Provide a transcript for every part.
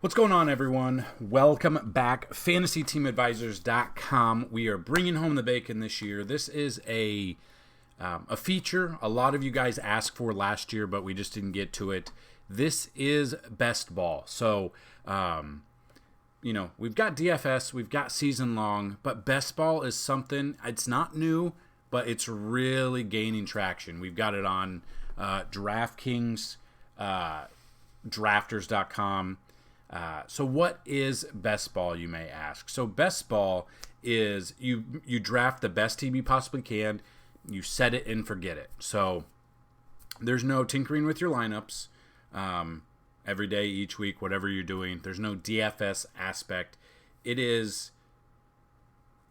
What's going on, everyone? Welcome back. FantasyTeamAdvisors.com. We are bringing home the bacon this year. This is a feature a lot of you guys asked for last year, but we just didn't get to it. This is Best Ball. So, we've got DFS, we've got season long, but Best Ball is something, it's not new, but it's really gaining traction. We've got it on DraftKings, Drafters.com. So what is Best Ball, you may ask? So Best Ball is you draft the best team you possibly can, you set it and forget it. So there's no tinkering with your lineups every day, each week, whatever you're doing. There's no DFS aspect. It is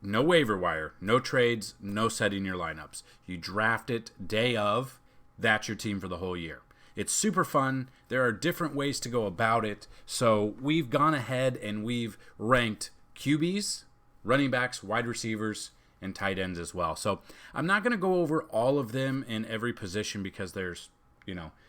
no waiver wire, no trades, no setting your lineups. You draft it day of, that's your team for the whole year. It's super fun. There are different ways to go about it. So we've gone ahead and we've ranked QBs, running backs, wide receivers, and tight ends as well. So I'm not going to go over all of them in every position because there's,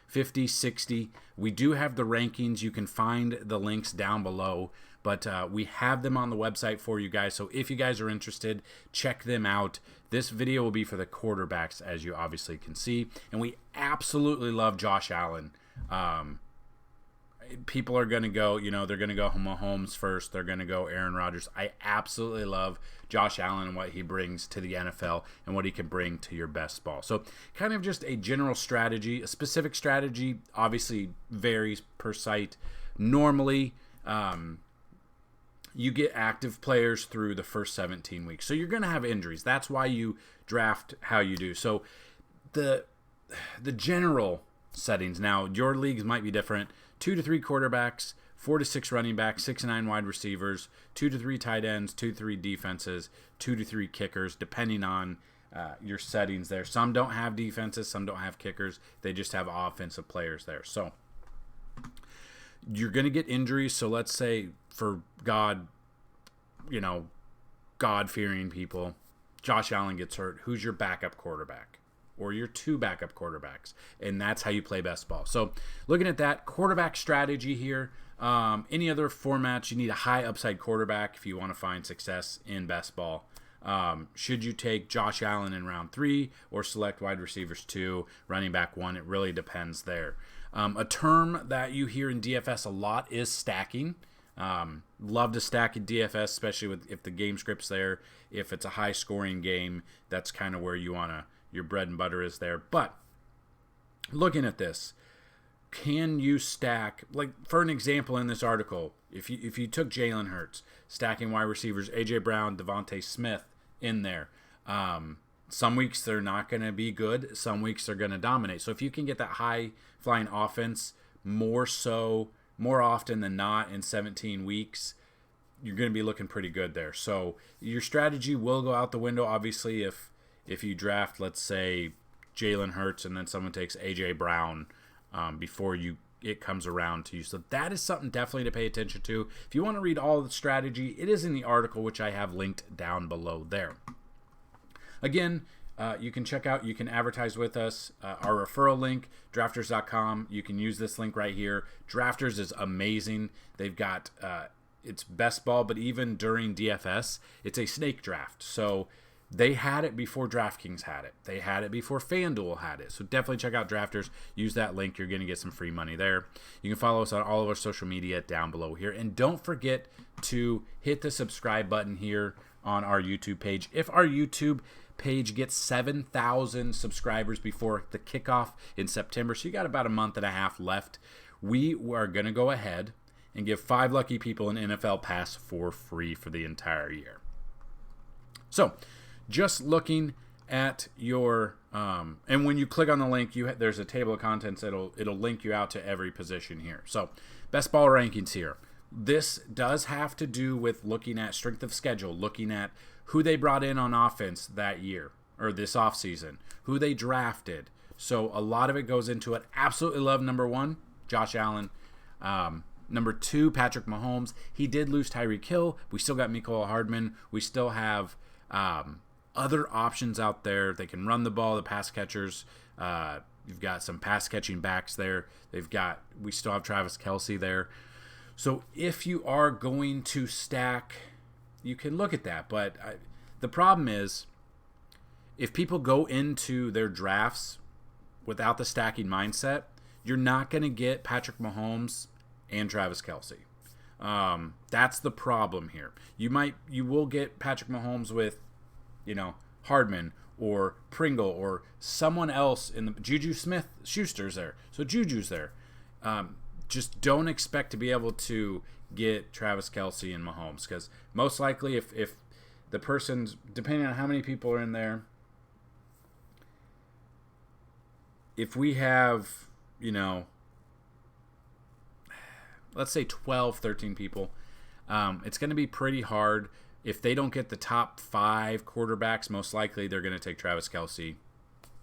50, 60. We do have the rankings. You can find the links down below, but we have them on the website for you guys. So if you guys are interested, check them out. This video will be for the quarterbacks, as you obviously can see. And we absolutely love Josh Allen. People are going to go, they're going to go Mahomes first. They're going to go Aaron Rodgers. I absolutely love Josh Allen and what he brings to the NFL and what he can bring to your best ball. So kind of just a general strategy. A specific strategy obviously varies per site. Normally, you get active players through the first 17 weeks. So you're going to have injuries. That's why you draft how you do. So the general settings, now your leagues might be different. 2 to 3 quarterbacks, 4 to 6 running backs, 6 to 9 wide receivers, 2 to 3 tight ends, 2 to 3 defenses, 2 to 3 kickers, depending on your settings there. Some don't have defenses, some don't have kickers. They just have offensive players there. So you're going to get injuries. So let's say for God-fearing people, Josh Allen gets hurt. Who's your backup quarterback? Or your 2 backup quarterbacks, and that's how you play best ball. So looking at that quarterback strategy here, any other formats, you need a high upside quarterback if you want to find success in best ball. Should you take Josh Allen in round 3 or select wide receivers 2, running back 1? It really depends there. A term that you hear in DFS a lot is stacking. Love to stack in DFS, especially if the game script's there. If it's a high scoring game, that's kind of where you want to, your bread and butter is there. But looking at this, can you stack, like for an example in this article, if you took Jalen Hurts, stacking wide receivers, A.J. Brown, Devontae Smith in there, some weeks they're not going to be good. Some weeks they're going to dominate. So if you can get that high flying offense more often than not in 17 weeks, you're going to be looking pretty good there. So your strategy will go out the window, obviously, if you draft, let's say, Jalen Hurts and then someone takes A.J. Brown before it comes around to you. So that is something definitely to pay attention to. If you want to read all the strategy, it is in the article, which I have linked down below there. Again, you can check out, you can advertise with us, our referral link, drafters.com. You can use this link right here. Drafters is amazing. They've got, it's best ball, but even during DFS, it's a snake draft. So they had it before DraftKings had it. They had it before FanDuel had it. So definitely check out Drafters. Use that link. You're going to get some free money there. You can follow us on all of our social media down below here. And don't forget to hit the subscribe button here on our YouTube page. If our YouTube page gets 7,000 subscribers before the kickoff in September, so you got about a month and a half left, we are going to go ahead and give 5 lucky people an NFL pass for free for the entire year. So just looking at your and when you click on the link, there's a table of contents. It'll link you out to every position here. So best ball rankings here. This does have to do with looking at strength of schedule, looking at who they brought in on offense that year or this offseason, who they drafted. So a lot of it goes into it. Absolutely love number 1, Josh Allen. Number 2, Patrick Mahomes. He did lose Tyreek Hill. We still got Mecole Hardman. We still have other options out there. They can run the ball, the pass catchers. You've got some pass catching backs there. We still have Travis Kelce there. So if you are going to stack, you can look at that. But the problem is, if people go into their drafts without the stacking mindset, you're not going to get Patrick Mahomes and Travis Kelce. That's the problem here. You will get Patrick Mahomes with, Hardman or Pringle or someone else in the Juju Smith-Schuster's there. So Juju's there. Just don't expect to be able to get Travis Kelce and Mahomes, because most likely if the person's, depending on how many people are in there, if we have, let's say 12, 13 people, it's going to be pretty hard. If they don't get the top 5 quarterbacks, most likely they're going to take Travis Kelce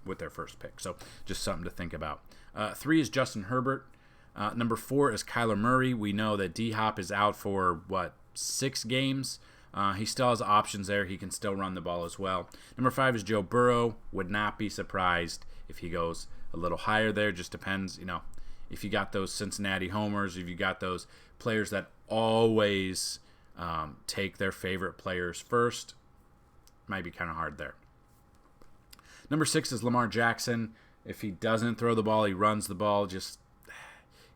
with their first pick. So just something to think about. 3 is Justin Herbert. Number 4 is Kyler Murray. We know that D-Hop is out for, 6 games. He still has options there. He can still run the ball as well. Number 5 is Joe Burrow. Would not be surprised if he goes a little higher there. Just depends, if you got those Cincinnati homers, if you got those players that always take their favorite players first, might be kind of hard there. Number 6 is Lamar Jackson. If he doesn't throw the ball, he runs the ball.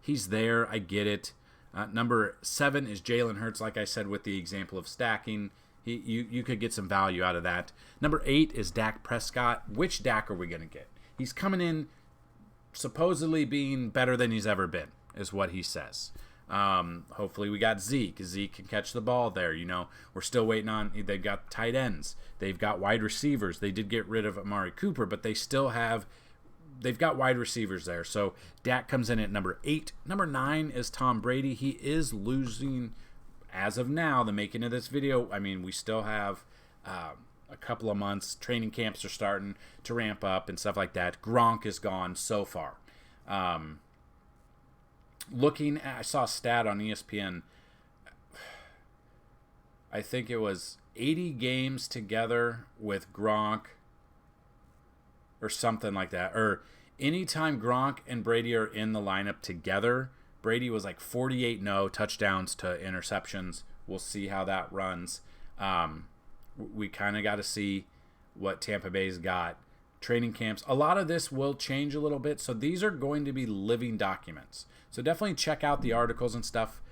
He's there. I get it. Number 7 is Jalen Hurts, like I said, with the example of stacking. You could get some value out of that. Number 8 is Dak Prescott. Which Dak are we going to get? He's coming in supposedly being better than he's ever been, is what he says. Hopefully we got Zeke. Zeke can catch the ball there. We're still waiting on, they've got tight ends. They've got wide receivers. They did get rid of Amari Cooper, but they've got wide receivers there. So Dak comes in at number 8. Number 9 is Tom Brady. He is losing, as of now, the making of this video. I mean, we still have a couple of months. Training camps are starting to ramp up and stuff like that. Gronk is gone so far. I saw a stat on ESPN. I think it was 80 games together with Gronk or something like that. Or anytime Gronk and Brady are in the lineup together, Brady was like 48-0 touchdowns to interceptions. We'll see how that runs. We kind of got to see what Tampa Bay's got. Training camps. A lot of this will change a little bit. So these are going to be living documents. So definitely check out the articles and stuff.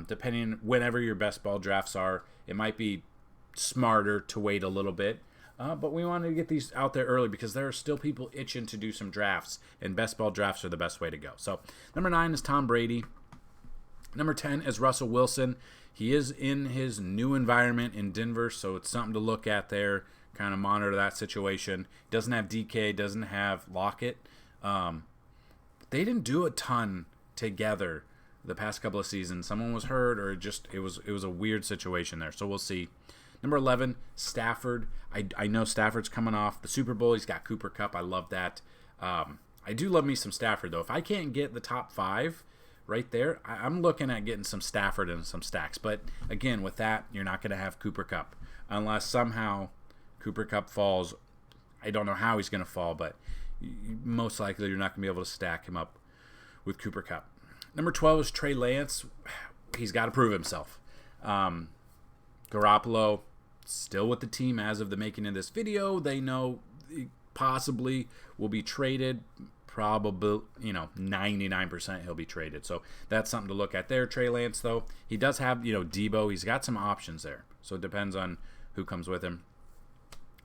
Depending whenever your best ball drafts are, it might be smarter to wait a little bit. But we wanted to get these out there early because there are still people itching to do some drafts, and best ball drafts are the best way to go. So number 9 is Tom Brady. Number 10 is Russell Wilson. He is in his new environment in Denver, so it's something to look at there, kind of monitor that situation. Doesn't have DK, doesn't have Lockett. They didn't do a ton together the past couple of seasons. Someone was hurt, or it was a weird situation there. So we'll see. Number 11, Stafford. I know Stafford's coming off the Super Bowl. He's got Cooper Kupp. I love that. I do love me some Stafford, though. If I can't get the top 5 right there, I'm looking at getting some Stafford and some stacks. But again, with that, you're not going to have Cooper Kupp unless somehow Cooper Kupp falls. I don't know how he's going to fall, but most likely you're not going to be able to stack him up with Cooper Kupp. Number 12 is Trey Lance. He's got to prove himself. Garoppolo still with the team as of the making of this video. They know he possibly will be traded. Probably, 99% he'll be traded. So that's something to look at there. Trey Lance, though, he does have, Debo. He's got some options there. So it depends on who comes with him.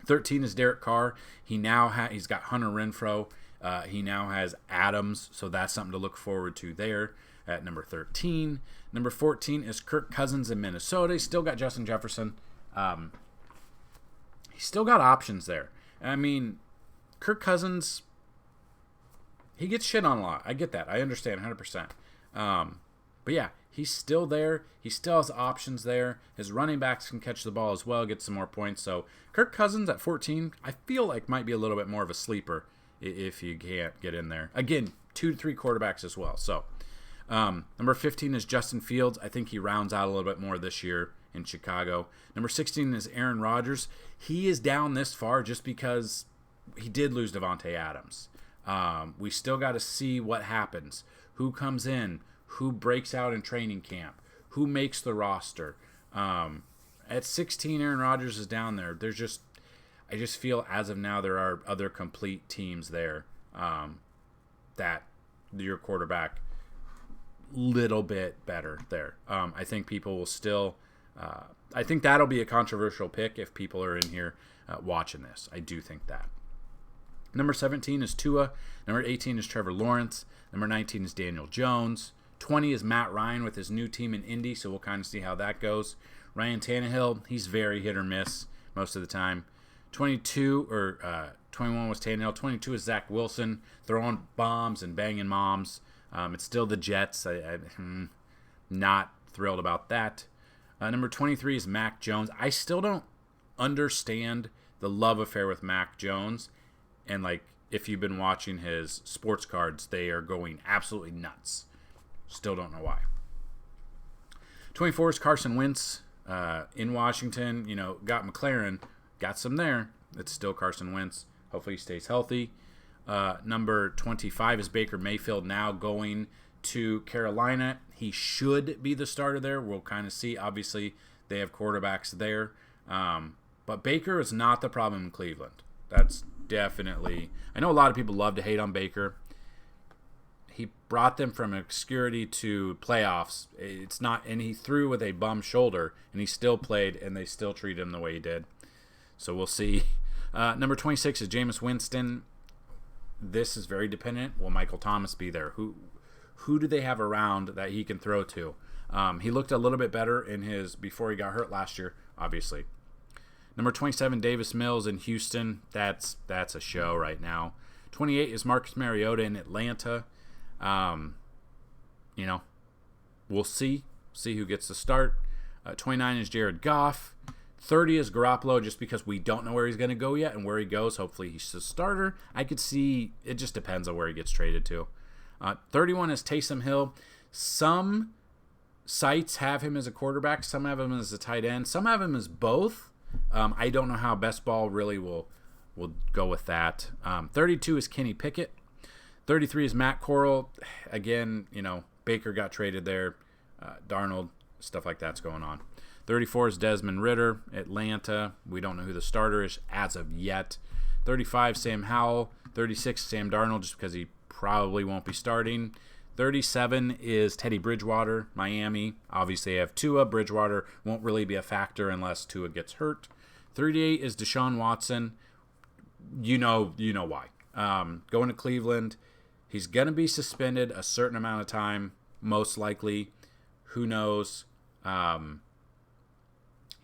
13 is Derek Carr. He's got Hunter Renfrow. He now has Adams. So that's something to look forward to there at number 13. Number 14 is Kirk Cousins in Minnesota. He's still got Justin Jefferson. He's still got options there. I mean, Kirk Cousins, he gets shit on a lot. I get that. I understand 100%. But yeah, he's still there. He still has options there. His running backs can catch the ball as well, get some more points. So Kirk Cousins at 14, I feel like might be a little bit more of a sleeper if you can't get in there. Again, 2 to 3 quarterbacks as well. So number 15 is Justin Fields. I think he rounds out a little bit more this year in Chicago. Number 16 is Aaron Rodgers. He is down this far just because he did lose Devontae Adams. We still got to see what happens. Who comes in? who breaks out in training camp, who makes the roster. At 16, Aaron Rodgers is down there. I just feel as of now there are other complete teams there that your quarterback little bit better there. I think people will still. I think that'll be a controversial pick if people are in here watching this. I do think that. Number 17 is Tua. Number 18 is Trevor Lawrence. Number 19 is Daniel Jones. 20 is Matt Ryan with his new team in Indy, so we'll kind of see how that goes. Ryan Tannehill, he's very hit or miss most of the time. 21 was Tannehill. 22 is Zach Wilson, throwing bombs and banging moms. It's still the Jets. I'm not thrilled about that. Number 23 is Mac Jones. I still don't understand the love affair with Mac Jones. And, like, if you've been watching his sports cards, they are going absolutely nuts. Still don't know why. 24 is Carson Wentz in Washington. You know, got McLaren, got some there. It's still Carson Wentz. Hopefully he stays healthy. Number 25 is Baker Mayfield, now going to Carolina. He should be the starter there. We'll kind of see. Obviously, they have quarterbacks there. But Baker is not the problem in Cleveland. That's definitely... I know a lot of people love to hate on Baker. He brought them from obscurity to playoffs. It's not, and he threw with a bum shoulder, and he still played, and they still treated him the way he did. So we'll see. Number 26 is Jameis Winston. This is very dependent. Will Michael Thomas be there? Who do they have around that he can throw to? He looked a little bit better in his before he got hurt last year, obviously. Number 27, Davis Mills in Houston. That's a show right now. 28 is Marcus Mariota in Atlanta. You know, we'll see who gets the start. 29 is Jared Goff. 30 is Garoppolo, just because we don't know where he's going to go yet, and where he goes, hopefully he's the starter. I could see, it just depends on where he gets traded to. 31 is Taysom Hill. Some sites have him as a quarterback, some have him as a tight end, some have him as both. I don't know how Best Ball really will go with that. 32 is Kenny Pickett. 33 is Matt Corral. Again, you know, Baker got traded there. Darnold, stuff like that's going on. 34 is Desmond Ridder, Atlanta. We don't know who the starter is as of yet. 35, Sam Howell. 36, Sam Darnold, just because he probably won't be starting. 37 is Teddy Bridgewater, Miami. Obviously, they have Tua. Bridgewater won't really be a factor unless Tua gets hurt. 38 is Deshaun Watson. You know why. Going to Cleveland. He's going to be suspended a certain amount of time, most likely. Who knows?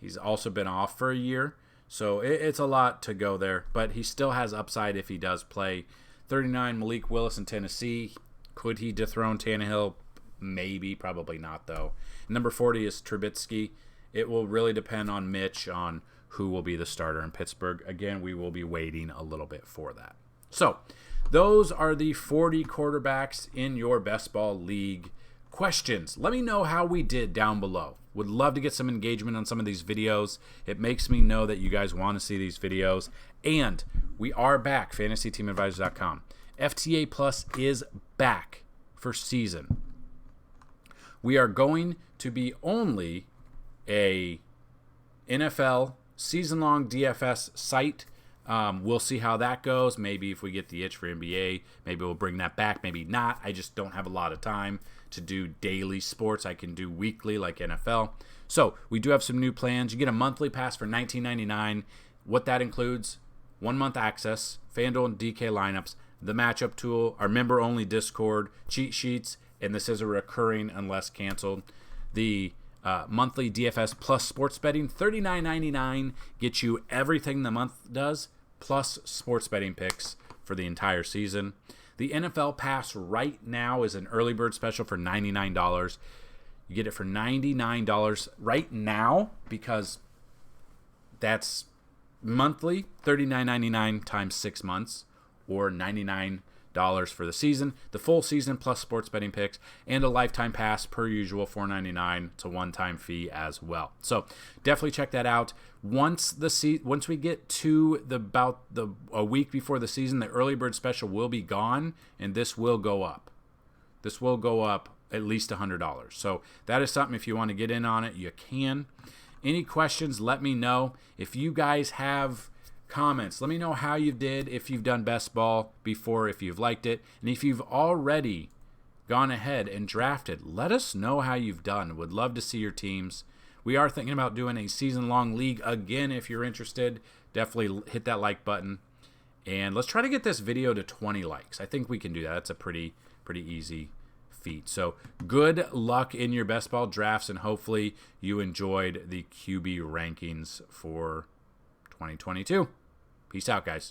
He's also been off for a year, so it's a lot to go there. But he still has upside if he does play. 39, Malik Willis in Tennessee. Could he dethrone Tannehill? Maybe, probably not, though. Number 40 is Trubisky. It will really depend on Mitch on who will be the starter in Pittsburgh. Again, we will be waiting a little bit for that. So, those are the 40 quarterbacks in your Best Ball League. Questions? Let me know how we did down below. Would love to get some engagement on some of these videos. It makes me know that you guys want to see these videos. And we are back, FantasyTeamAdvisors.com. FTA Plus is back for season. We are going to be only a NFL season-long DFS site. We'll see how that goes. Maybe if we get the itch for NBA, maybe we'll bring that back. Maybe not. I just don't have a lot of time to do daily sports. I can do weekly like NFL. So we do have some new plans. You get a monthly pass for $19.99. What that includes: 1 month access, FanDuel and DK lineups, the matchup tool, our member-only Discord, cheat sheets, and this is a recurring unless canceled. The monthly DFS plus sports betting, $39.99, gets you everything the month does, plus sports betting picks for the entire season. The NFL Pass right now is an early bird special for $99. You get it for $99 right now because that's monthly, $39.99 times 6 months, or $99 for the season. The full season plus sports betting picks and a lifetime pass per usual, $4.99. It's a one-time fee as well. So definitely check that out. Once we get to a week before the season, the early bird special will be gone, and this will go up. This will go up at least $100. So that is something, if you want to get in on it, you can. Any questions, let me know. If you guys have comments, let me know how you did, if you've done best ball before, if you've liked it. And if you've already gone ahead and drafted, let us know how you've done. Would love to see your teams. We are thinking about doing a season-long league again. If you're interested, definitely hit that like button. And let's try to get this video to 20 likes. I think we can do that. That's a pretty easy feat. So good luck in your best ball drafts, and hopefully you enjoyed the QB rankings for 2022. Peace out, guys.